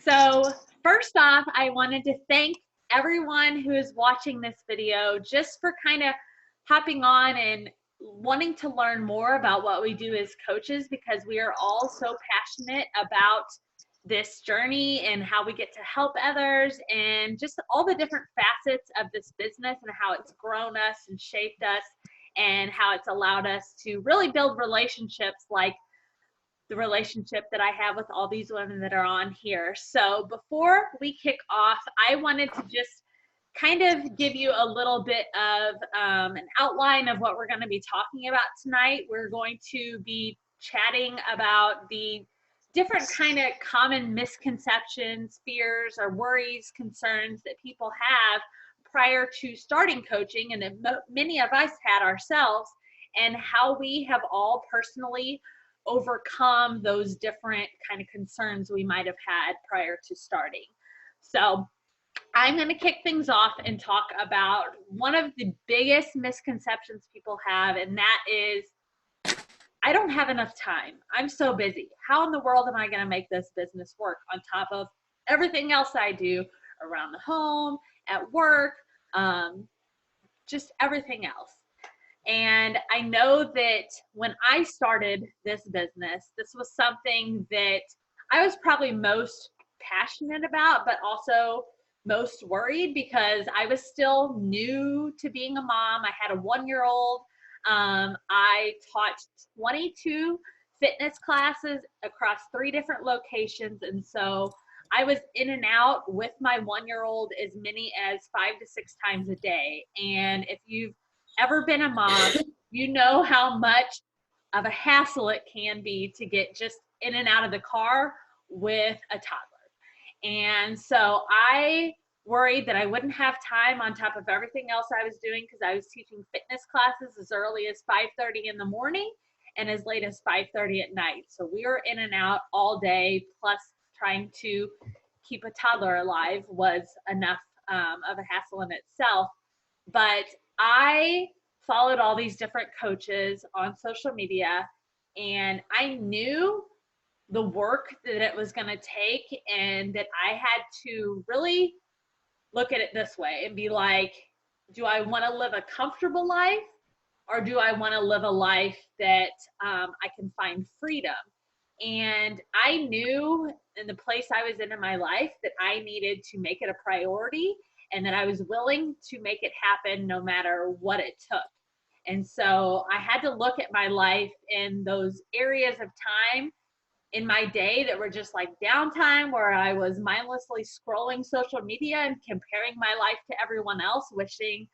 So first off, I wanted to thank everyone who is watching this video just for kind of hopping on and wanting to learn more about what we do as coaches, because we are all so passionate about this journey and how we get to help others and just all the different facets of this business and how it's grown us and shaped us and how it's allowed us to really build relationships like the relationship that I have with all these women that are on here. So before we kick off, I wanted to just kind of give you a little bit of an outline of what we're going to be talking about tonight. We're going to be chatting about the different kind of common misconceptions, fears, or worries, concerns that people have prior to starting coaching, and that many of us had ourselves, and how we have all personally overcome those different kind of concerns we might have had prior to starting. So I'm going to kick things off and talk about one of the biggest misconceptions people have, and that is, I don't have enough time. I'm so busy. How in the world am I going to make this business work on top of everything else I do around the home, at work, just everything else? And I know that when I started this business, this was something that I was probably most passionate about, but also most worried, because I was still new to being a mom. I had a 1-year-old. I taught 22 fitness classes across 3 different locations. And so I was in and out with my 1-year-old as many as 5 to 6 times a day. And if you've ever been a mom, you know how much of a hassle it can be to get just in and out of the car with a toddler. And so I worried that I wouldn't have time on top of everything else I was doing, because I was teaching fitness classes as early as 5:30 in the morning and as late as 5:30 at night. So we were in and out all day, plus trying to keep a toddler alive was enough of a hassle in itself. But I followed all these different coaches on social media, and I knew the work that it was going to take, and that I had to really look at it this way and be like, do I want to live a comfortable life, or do I want to live a life that I can find freedom? And I knew in the place I was in my life that I needed to make it a priority, and that I was willing to make it happen no matter what it took. And so I had to look at my life in those areas of time in my day that were just like downtime, where I was mindlessly scrolling social media and comparing my life to everyone else, wishing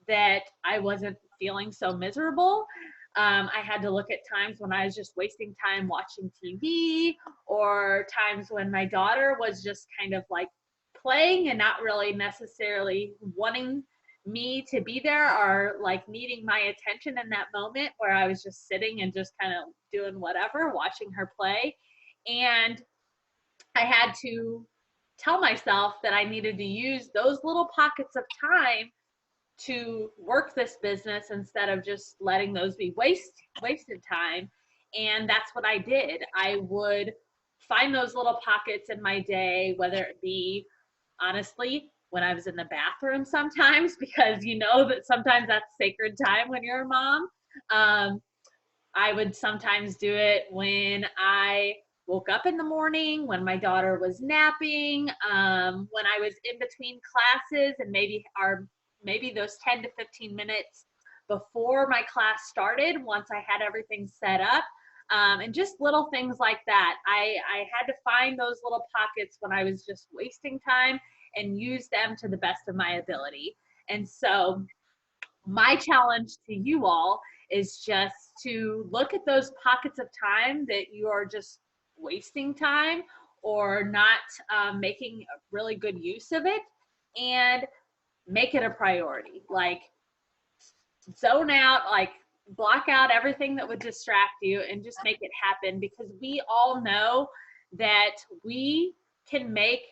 that I wasn't feeling so miserable. I had to look at times when I was just wasting time watching TV, or times when my daughter was just kind of like playing and not really necessarily wanting me to be there, or like needing my attention in that moment, where I was just sitting and just kind of doing whatever, watching her play. And I had to tell myself that I needed to use those little pockets of time to work this business, instead of just letting those be wasted time. And that's what I did. I would find those little pockets in my day, whether it be, honestly, when I was in the bathroom sometimes, because you know that sometimes that's sacred time when you're a mom. I would sometimes do it when I woke up in the morning, when my daughter was napping, when I was in between classes, and maybe those 10 to 15 minutes before my class started, once I had everything set up. And just little things like that. I had to find those little pockets when I was just wasting time and use them to the best of my ability. And so my challenge to you all is just to look at those pockets of time that you are just wasting time, or not making really good use of it, and make it a priority. Like, zone out, like block out everything that would distract you, and just make it happen, because we all know that we can make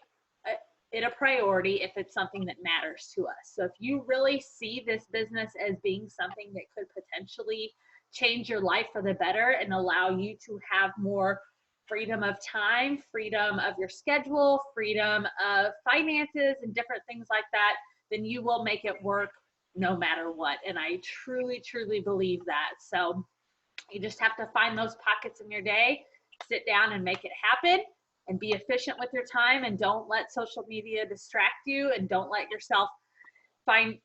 it a priority if it's something that matters to us. So if you really see this business as being something that could potentially change your life for the better and allow you to have more freedom of time, freedom of your schedule, freedom of finances, and different things like that, then you will make it work no matter what. And I truly, truly believe that. So you just have to find those pockets in your day, sit down and make it happen, and be efficient with your time, and don't let social media distract you, and don't let yourself find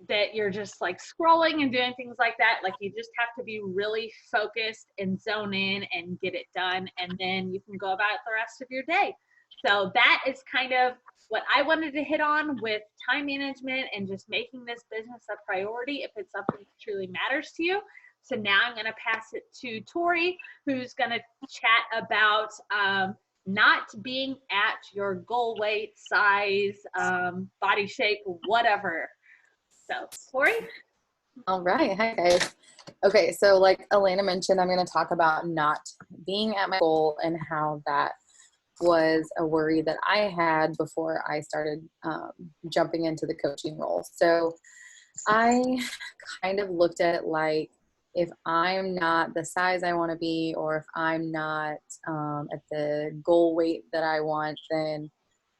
that you're just like scrolling and doing things like that. Like, you just have to be really focused and zone in and get it done, and then you can go about the rest of your day. So that is kind of what I wanted to hit on with time management and just making this business a priority if it's something that truly matters to you. So now I'm going to pass it to Tori, who's going to chat about not being at your goal weight, size, body shape, whatever. So, Tori? All right. Hi, guys. Okay, so like Elena mentioned, I'm going to talk about not being at my goal and how that was a worry that I had before I started jumping into the coaching role. So I kind of looked at it like, if I'm not the size I want to be, or if I'm not at the goal weight that I want, then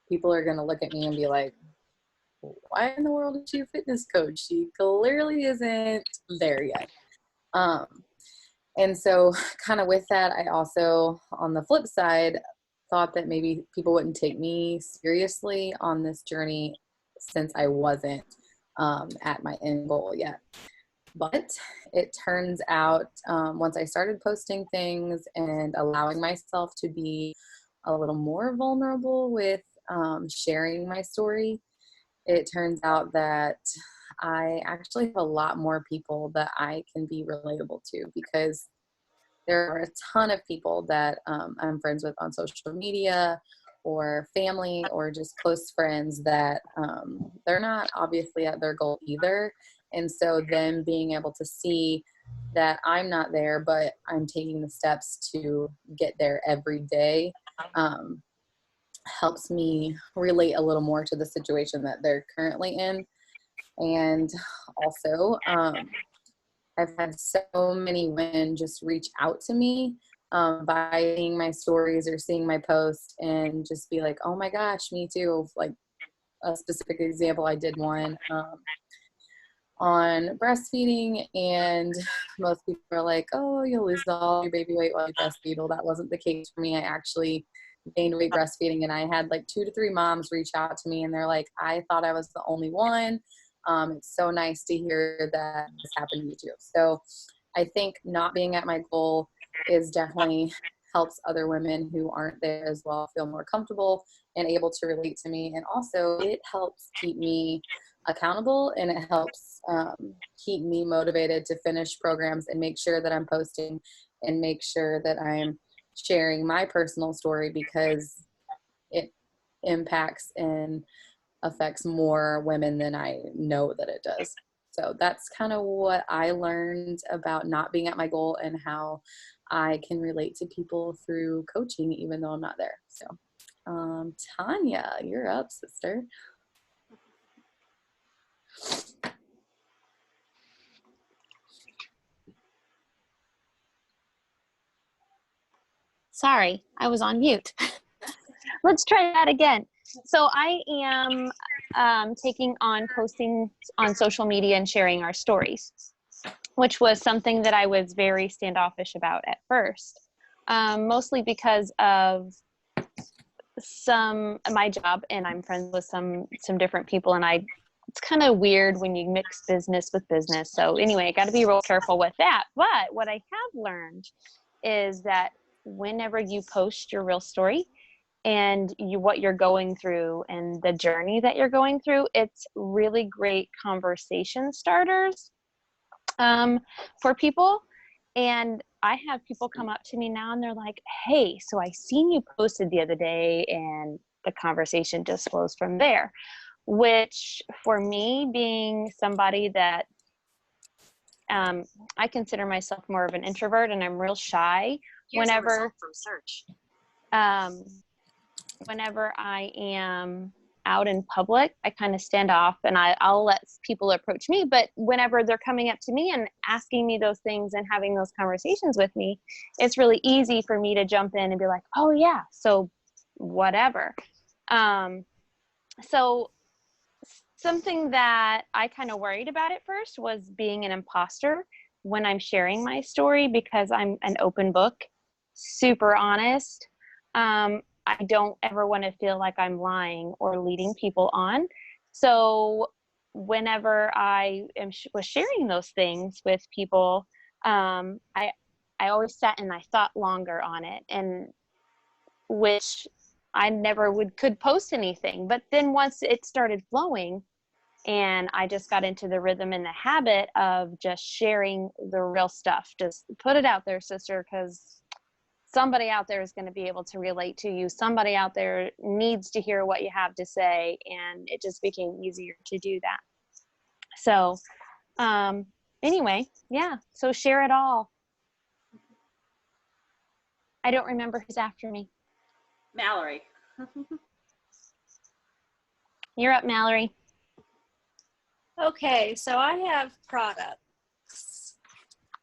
people are going to look at me and be like, why in the world is she a fitness coach? She clearly isn't there yet. And so kind of with that, I also, on the flip side, thought that maybe people wouldn't take me seriously on this journey since I wasn't at my end goal yet. But it turns out once I started posting things and allowing myself to be a little more vulnerable with sharing my story, it turns out that I actually have a lot more people that I can be relatable to, because there are a ton of people that I'm friends with on social media, or family, or just close friends that they're not obviously at their goal either. And so them being able to see that I'm not there, but I'm taking the steps to get there every day, helps me relate a little more to the situation that they're currently in. And also, I've had so many women just reach out to me by seeing my stories or seeing my posts and just be like, oh my gosh, me too. Like a specific example, I did one on breastfeeding, and most people are like, oh, you'll lose all your baby weight while you breastfeed. Well, that wasn't the case for me. I actually gained weight breastfeeding, and I had like 2 to 3 moms reach out to me, and they're like, I thought I was the only one. It's so nice to hear that this happened to you too. So I think not being at my goal is definitely helps other women who aren't there as well feel more comfortable and able to relate to me. And also it helps keep me accountable, and it helps keep me motivated to finish programs and make sure that I'm posting and make sure that I'm sharing my personal story, because it impacts and affects more women than I know that it does. So that's kind of what I learned about not being at my goal, and how I can relate to people through coaching, even though I'm not there. So, Tanya, you're up, sister. Sorry, I was on mute. Let's try that again. So I am taking on posting on social media and sharing our stories, which was something that I was very standoffish about at first, mostly because of my job, and I'm friends with some different people, and it's kind of weird when you mix business with business. So anyway, I got to be real careful with that. But what I have learned is that whenever you post your real story and what you're going through and the journey that you're going through, it's really great conversation starters for people. And I have people come up to me now and they're like, hey, so I seen you posted the other day, and the conversation just flows from there. Which for me, being somebody that I consider myself more of an introvert, and I'm real shy. Whenever I am out in public, I kind of stand off and I'll let people approach me. But whenever they're coming up to me and asking me those things and having those conversations with me, it's really easy for me to jump in and be like, oh yeah, so whatever. So something that I kind of worried about at first was being an imposter when I'm sharing my story, because I'm an open book, super honest. I don't ever want to feel like I'm lying or leading people on. So whenever I was sharing those things with people, I always sat and I thought longer on it, and which I never could post anything. But then once it started flowing, and I just got into the rhythm and the habit of just sharing the real stuff. Just put it out there, sister, because somebody out there is going to be able to relate to you. Somebody out there needs to hear what you have to say. And it just became easier to do that. So anyway, yeah. So share it all. I don't remember who's after me. Mallory. You're up, Mallory. Okay, so I have products.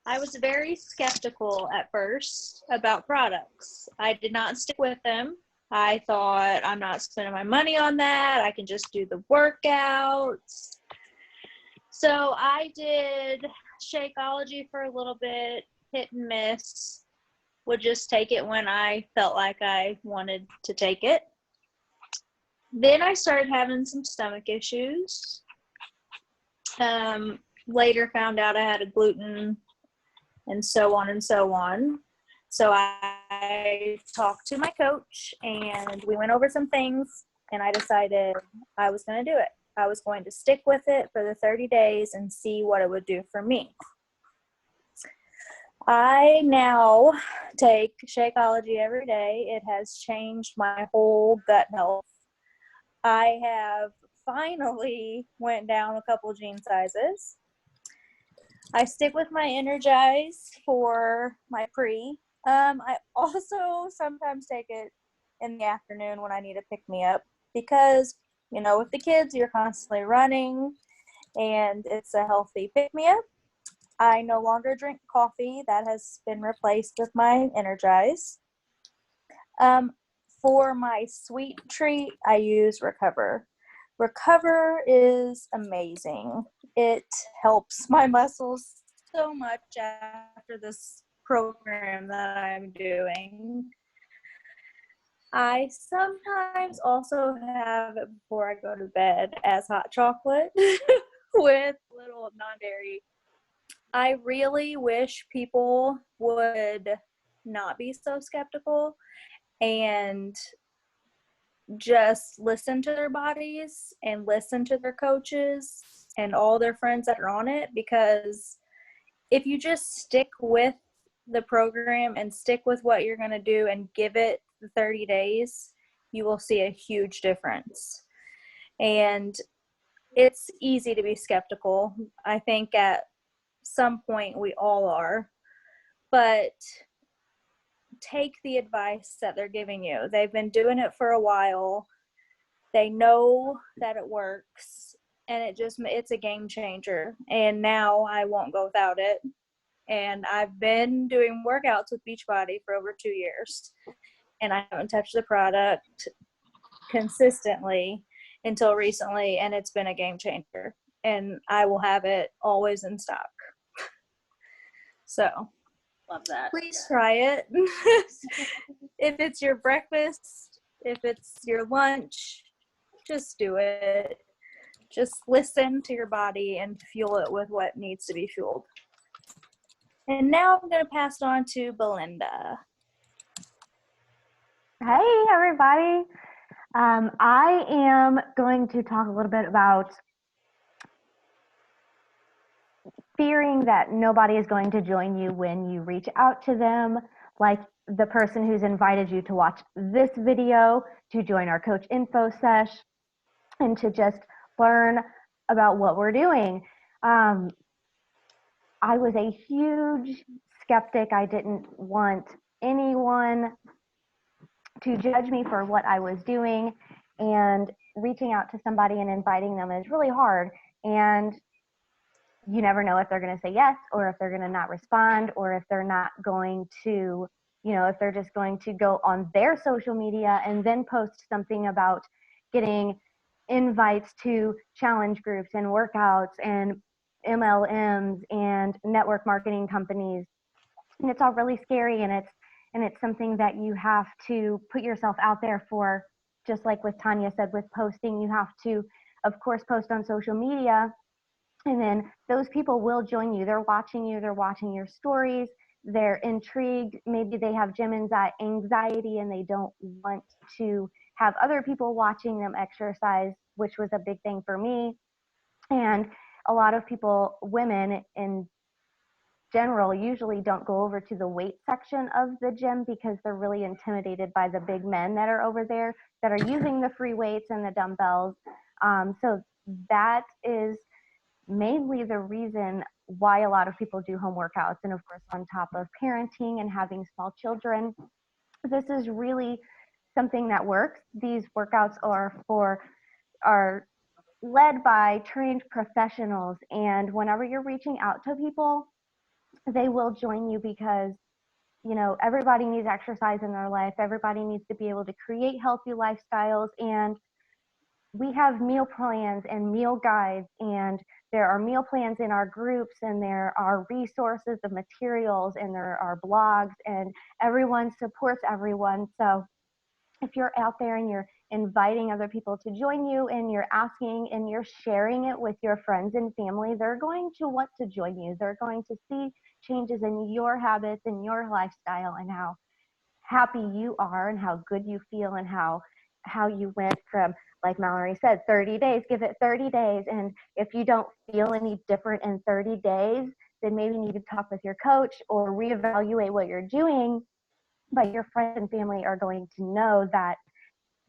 I was very skeptical at first about products. I did not stick with them. I thought, I'm not spending my money on that. I can just do the workouts. So I did Shakeology for a little bit, hit and miss. Would just take it when I felt like I wanted to take it. Then I started having some stomach issues. Later found out I had a gluten and so on and so on. So I talked to my coach and we went over some things, and I decided I was going to do it. I was going to stick with it for the 30 days and see what it would do for me. I now take Shakeology every day. It has changed my whole gut health. I have finally went down a couple jean sizes. I stick with my Energize for my pre. I also sometimes take it in the afternoon when I need to pick me up, because, you know, with the kids, you're constantly running and it's a healthy pick me up. I no longer drink coffee. That has been replaced with my Energize. For my sweet treat, I use Recover. Recover is amazing. It helps my muscles so much after this program that I'm doing. I sometimes also have it before I go to bed as hot chocolate with little non-dairy. I really wish people would not be so skeptical and just listen to their bodies and listen to their coaches and all their friends that are on it, because if you just stick with the program and stick with what you're going to do and give it the 30 days, you will see a huge difference. And it's easy to be skeptical. I think at some point we all are, but take the advice that they're giving you. They've been doing it for a while. They know that it works, and it's a game changer. And now I won't go without it. And I've been doing workouts with Beachbody for over 2 years, and I haven't touched the product consistently until recently, and it's been a game changer. And I will have it always in stock. So Love that. please try it. If it's your breakfast, if it's your lunch, just do it. Just listen to your body and fuel it with what needs to be fueled. And now I'm going to pass it on to Belinda. Hey, everybody. I am going to talk a little bit about fearing that nobody is going to join you when you reach out to them, like the person who's invited you to watch this video, to join our coach info sesh, and to just learn about what we're doing. I was a huge skeptic. I didn't want anyone to judge me for what I was doing. and reaching out to somebody and inviting them is really hard. And you never know if they're going to say yes, or if they're going to not respond, or if they're not going to, if they're just going to go on their social media and then post something about getting invites to challenge groups and workouts and MLMs and network marketing companies. And it's all really scary, and it's something that you have to put yourself out there for. Just like with Tanya said, with posting, you have to, of course, post on social media, and then those people will join you. They're watching you, they're watching your stories, they're intrigued. Maybe they have gym anxiety and they don't want to have other people watching them exercise, which was a big thing for me. And a lot of people, women in general, usually don't go over to the weight section of the gym because they're really intimidated by the big men that are over there that are using the free weights and the dumbbells. So that is mainly the reason why a lot of people do home workouts. And of course, on top of parenting and having small children, this is really something that works. These workouts are led by trained professionals, and whenever you're reaching out to people, they will join you because everybody needs exercise in their life. Everybody needs to be able to create healthy lifestyles, and we have meal plans and meal guides, and there are meal plans in our groups, and there are resources of materials, and there are blogs, and everyone supports everyone. So if you're out there and you're inviting other people to join you, and you're asking and you're sharing it with your friends and family, they're going to want to join you. They're going to see changes in your habits and your lifestyle, and how happy you are and how good you feel, and how you went from, like Mallory said, 30 days, give it 30 days. And if you don't feel any different in 30 days, then maybe you need to talk with your coach or reevaluate what you're doing. But your friends and family are going to know that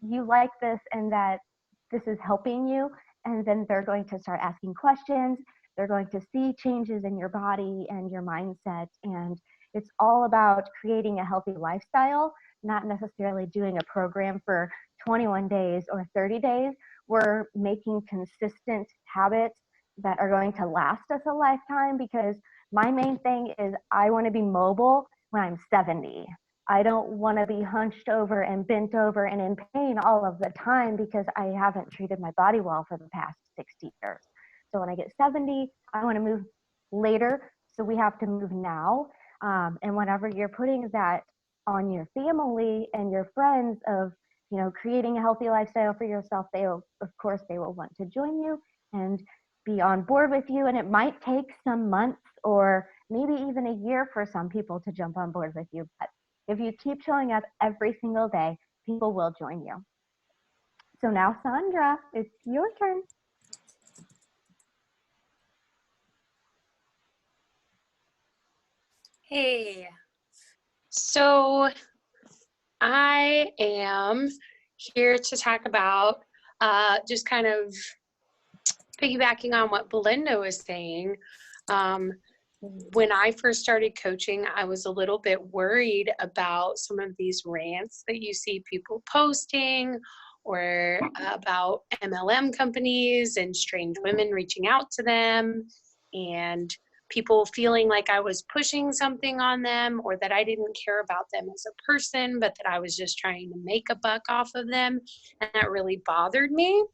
you like this and that this is helping you. And then they're going to start asking questions. They're going to see changes in your body and your mindset. And it's all about creating a healthy lifestyle, not necessarily doing a program for 21 days or 30 days. We're making consistent habits that are going to last us a lifetime, because my main thing is I want to be mobile when I'm 70. I don't want to be hunched over and bent over and in pain all of the time because I haven't treated my body well for the past 60 years. So when I get 70, I want to move later. So we have to move now. And whenever you're putting that on your family and your friends of, creating a healthy lifestyle for yourself, they will want to join you and be on board with you. And it might take some months or maybe even a year for some people to jump on board with you. But if you keep showing up every single day, people will join you. So now, Sandra, it's your turn. Hey, so I am here to talk about just kind of piggybacking on what Belinda was saying. When I first started coaching, I was a little bit worried about some of these rants that you see people posting, or about MLM companies and strange women reaching out to them, and people feeling like I was pushing something on them, or that I didn't care about them as a person, but that I was just trying to make a buck off of them. And that really bothered me.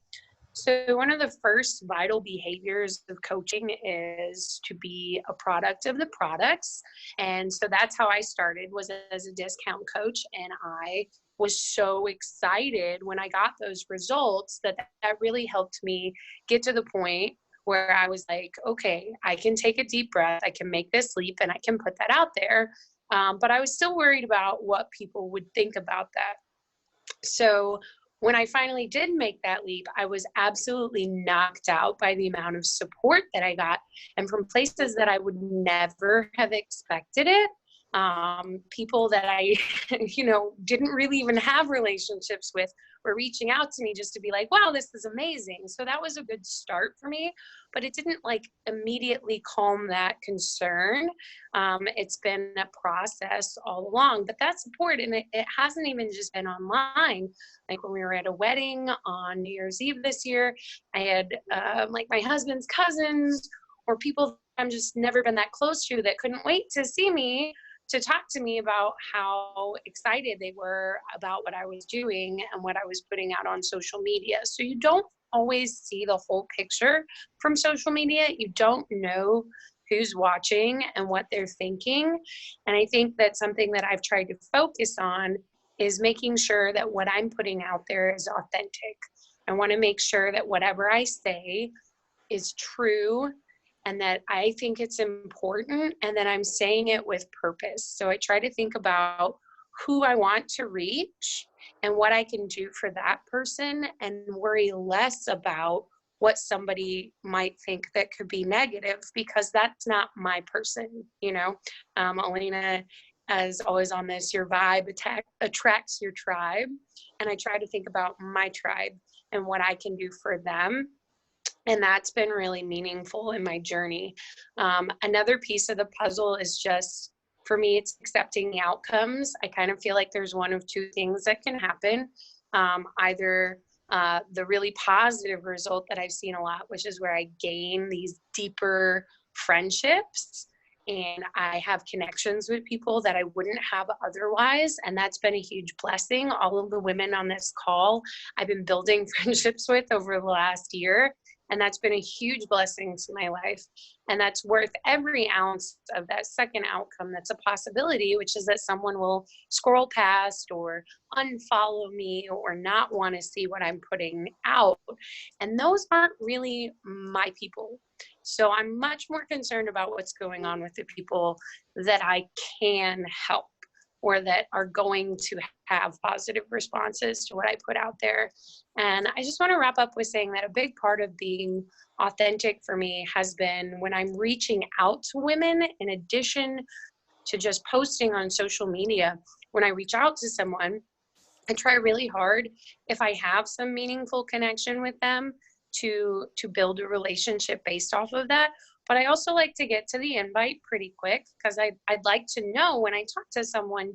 So one of the first vital behaviors of coaching is to be a product of the products. And so that's how I started, was as a discount coach. And I was so excited when I got those results that really helped me get to the point where I was like, okay, I can take a deep breath, I can make this leap, and I can put that out there. But I was still worried about what people would think about that. So when I finally did make that leap, I was absolutely knocked out by the amount of support that I got, and from places that I would never have expected it. People that I, didn't really even have relationships with were reaching out to me just to be like, wow, this is amazing. So that was a good start for me, but it didn't like immediately calm that concern. It's been a process all along, but that support, and it hasn't even just been online. Like when we were at a wedding on New Year's Eve this year, I had like my husband's cousins or people I'm just never been that close to that couldn't wait to see me, to talk to me about how excited they were about what I was doing and what I was putting out on social media. So you don't always see the whole picture from social media. You don't know who's watching and what they're thinking. And I think that's something that I've tried to focus on, is making sure that what I'm putting out there is authentic. I want to make sure that whatever I say is true, and that I think it's important, and that I'm saying it with purpose. So I try to think about who I want to reach and what I can do for that person, and worry less about what somebody might think that could be negative, because that's not my person. Elena is always on this, your vibe attracts your tribe. And I try to think about my tribe and what I can do for them. And that's been really meaningful in my journey. Another piece of the puzzle is just, for me, it's accepting the outcomes. I kind of feel like there's one of two things that can happen. Either the really positive result that I've seen a lot, which is where I gain these deeper friendships and I have connections with people that I wouldn't have otherwise. And that's been a huge blessing. All of the women on this call, I've been building friendships with over the last year. And that's been a huge blessing to my life. And that's worth every ounce of that second outcome that's a possibility, which is that someone will scroll past or unfollow me or not want to see what I'm putting out. And those aren't really my people. So I'm much more concerned about what's going on with the people that I can help, or that are going to have positive responses to what I put out there. And I just want to wrap up with saying that a big part of being authentic for me has been when I'm reaching out to women, in addition to just posting on social media. When I reach out to someone, I try really hard, if I have some meaningful connection with them, to build a relationship based off of that. But I also like to get to the invite pretty quick, because I'd like to know when I talk to someone,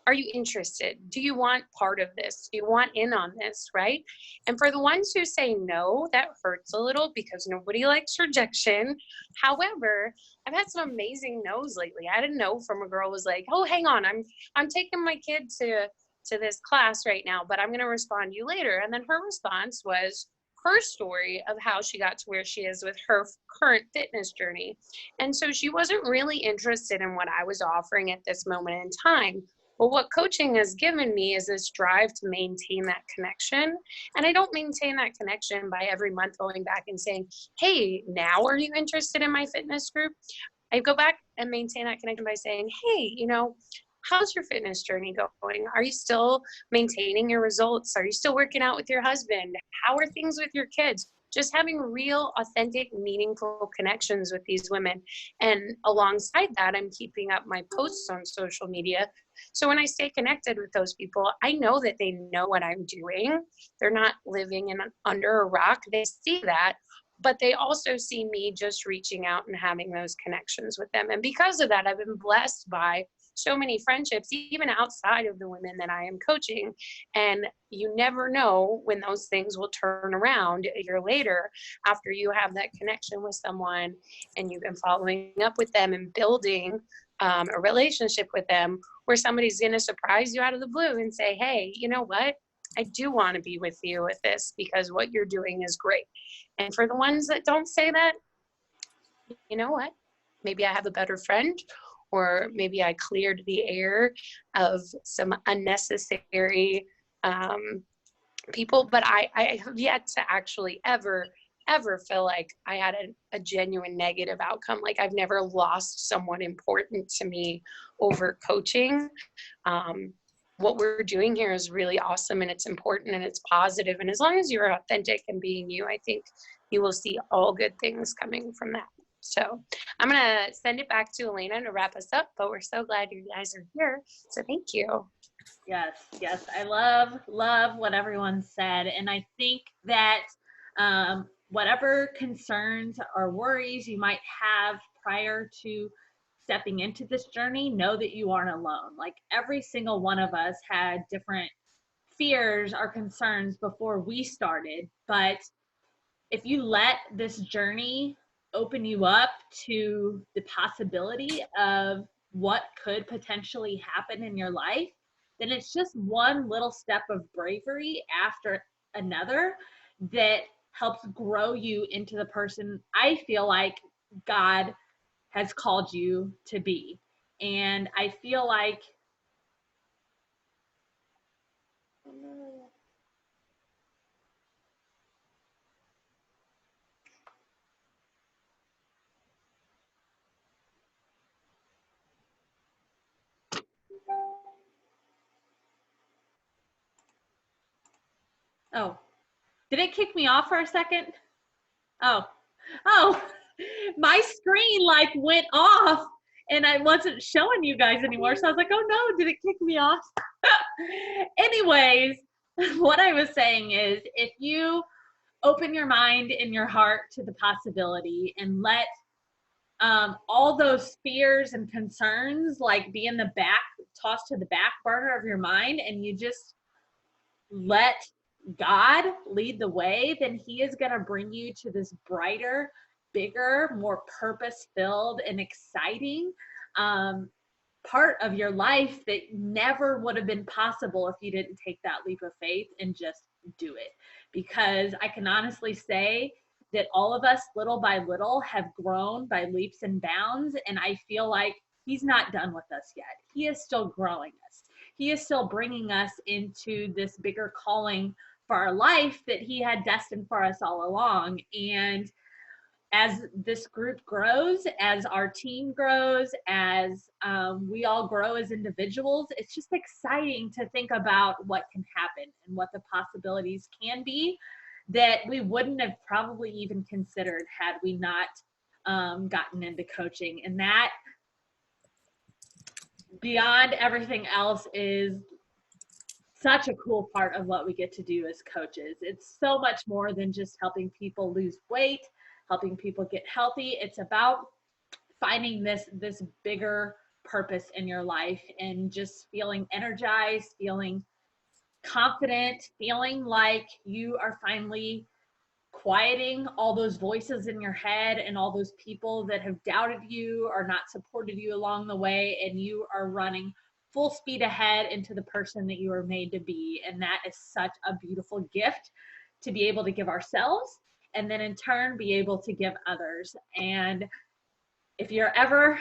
are you interested? Do you want part of this? Do you want in on this, right? And for the ones who say no, that hurts a little, because nobody likes rejection. However, I've had some amazing no's lately. I had a no from a girl who was like, oh, hang on, I'm taking my kid to this class right now, but I'm going to respond to you later. And then her response was her story of how she got to where she is with her current fitness journey. And so she wasn't really interested in what I was offering at this moment in time. Well, what coaching has given me is this drive to maintain that connection. And I don't maintain that connection by every month going back and saying, hey, now are you interested in my fitness group? I go back and maintain that connection by saying, hey, how's your fitness journey going? Are you still maintaining your results? Are you still working out with your husband? How are things with your kids? Just having real, authentic, meaningful connections with these women. And alongside that, I'm keeping up my posts on social media. So when I stay connected with those people, I know that they know what I'm doing. They're not living under a rock. They see that, but they also see me just reaching out and having those connections with them. And because of that, I've been blessed by so many friendships, even outside of the women that I am coaching. And you never know when those things will turn around a year later, after you have that connection with someone and you've been following up with them and building a relationship with them, where somebody's going to surprise you out of the blue and say, hey, you know what? I do want to be with you with this, because what you're doing is great. And for the ones that don't say that, you know what? Maybe I have a better friend, or maybe I cleared the air of some unnecessary people. But I have yet to actually ever feel like I had a genuine negative outcome. Like I've never lost someone important to me over coaching. What we're doing here is really awesome, and it's important, and it's positive. And as long as you're authentic and being you, I think you will see all good things coming from that. So I'm going to send it back to Elena to wrap us up, but we're so glad you guys are here. So thank you. Yes, yes. I love what everyone said. And I think that whatever concerns or worries you might have prior to stepping into this journey, know that you aren't alone. Like every single one of us had different fears or concerns before we started. But if you let this journey open you up to the possibility of what could potentially happen in your life, then it's just one little step of bravery after another that helps grow you into the person I feel like God has called you to be. And I feel like oh, did it kick me off for a second? Oh, my screen like went off and I wasn't showing you guys anymore. So I was like, oh no, did it kick me off? Anyways, what I was saying is if you open your mind and your heart to the possibility and let all those fears and concerns like be in the back, tossed to the back burner of your mind, and you just let God lead the way, then he is going to bring you to this brighter, bigger, more purpose-filled and exciting part of your life that never would have been possible if you didn't take that leap of faith and just do it. Because I can honestly say that all of us, little by little, have grown by leaps and bounds, and I feel like he's not done with us yet. He is still growing us. He is still bringing us into this bigger calling for our life that he had destined for us all along. And as this group grows, as our team grows, as we all grow as individuals, it's just exciting to think about what can happen and what the possibilities can be that we wouldn't have probably even considered had we not gotten into coaching. And that, beyond everything else, is such a cool part of what we get to do as coaches. It's so much more than just helping people lose weight, helping people get healthy. It's about finding this bigger purpose in your life and just feeling energized, feeling confident, feeling like you are finally quieting all those voices in your head and all those people that have doubted you or not supported you along the way, and you are running full speed ahead into the person that you are made to be. And that is such a beautiful gift to be able to give ourselves, and then in turn be able to give others. And if you're ever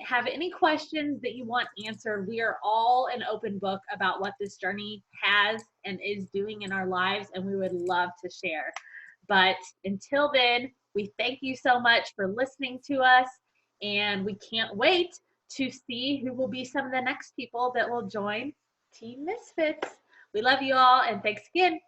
have any questions that you want answered, we are all an open book about what this journey has and is doing in our lives, and we would love to share. But until then, we thank you so much for listening to us, and we can't wait to see who will be some of the next people that will join Team Misfits. We love you all, and thanks again.